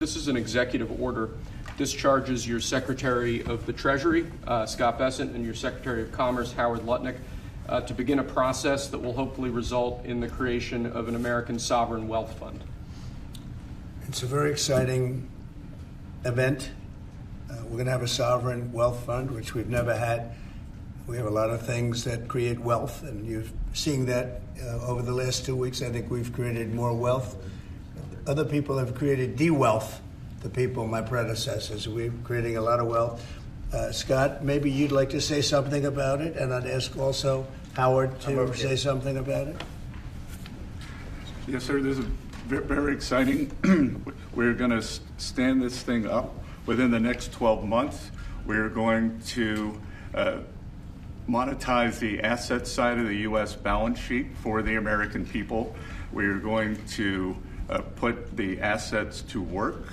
This is an executive order. Discharges your Secretary of the Treasury, Scott Bessent, and your Secretary of Commerce, Howard Lutnick, to begin a process that will hopefully result in the creation of an American sovereign wealth fund. It's a very exciting event. We're going to have a sovereign wealth fund, which we've never had. We have a lot of things that create wealth, and you're seeing that over the last 2 weeks. I think we've created more wealth. Other people have created de-wealth, the people, my predecessors. We're creating a lot of wealth. Scott, maybe you'd like to say something about it, and I'd ask also Howard to say something about it. Yes, sir. This is very exciting. We're going to stand this thing up within the next 12 months. We're going to monetize the asset side of the U.S. balance sheet for the American people. We're going to put the assets to work,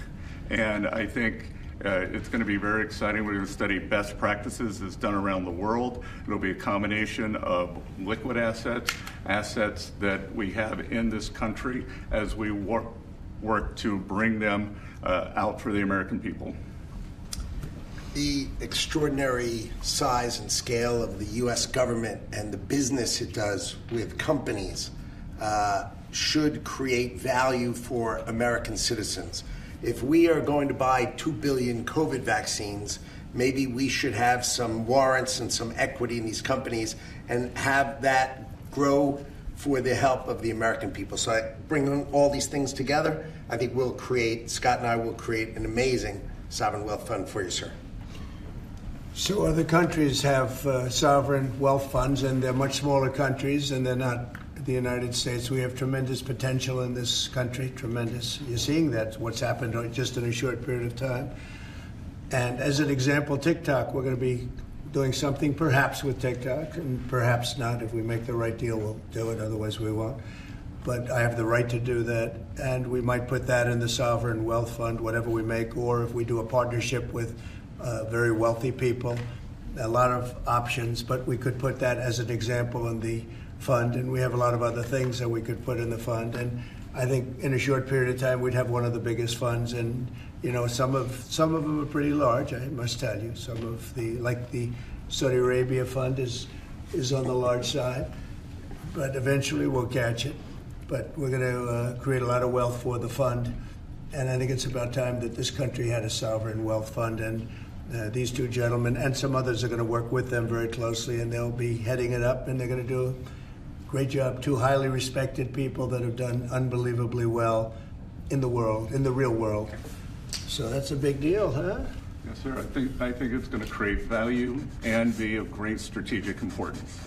and I think it's going to be very exciting. We're going to study best practices that's done around the world. It'll be a combination of liquid assets, assets that we have in this country as we work to bring them out for the American people. The extraordinary size and scale of the U.S. government and the business it does with companies should create value for American citizens. If we are going to buy 2 billion COVID vaccines, maybe we should have some warrants and some equity in these companies and have that grow for the help of the American people. So I bring all these things together. I think Scott and I will create an amazing sovereign wealth fund for you, sir. So other countries have sovereign wealth funds, and they're much smaller countries, and they're not the United States. We have tremendous potential in this country, tremendous. You're seeing that, what's happened just in a short period of time. And as an example, TikTok, we're going to be doing something perhaps with TikTok, and perhaps not. If we make the right deal, we'll do it, otherwise we won't. But I have the right to do that, and we might put that in the sovereign wealth fund, whatever we make, or if we do a partnership with very wealthy people, a lot of options, but we could put that as an example in the fund, and we have a lot of other things that we could put in the fund. And I think in a short period of time, we'd have one of the biggest funds. And you know, some of them are pretty large, I must tell you. Some of like the Saudi Arabia fund is on the large side, but eventually we'll catch it. But we're going to create a lot of wealth for the fund, and I think it's about time that this country had a sovereign wealth fund. And these two gentlemen and some others are going to work with them very closely, and they'll be heading it up, and they're going to do a great job. Two highly respected people that have done unbelievably well in the world, in the real world. So that's a big deal, huh? Yes, sir. I think it's going to create value and be of great strategic importance.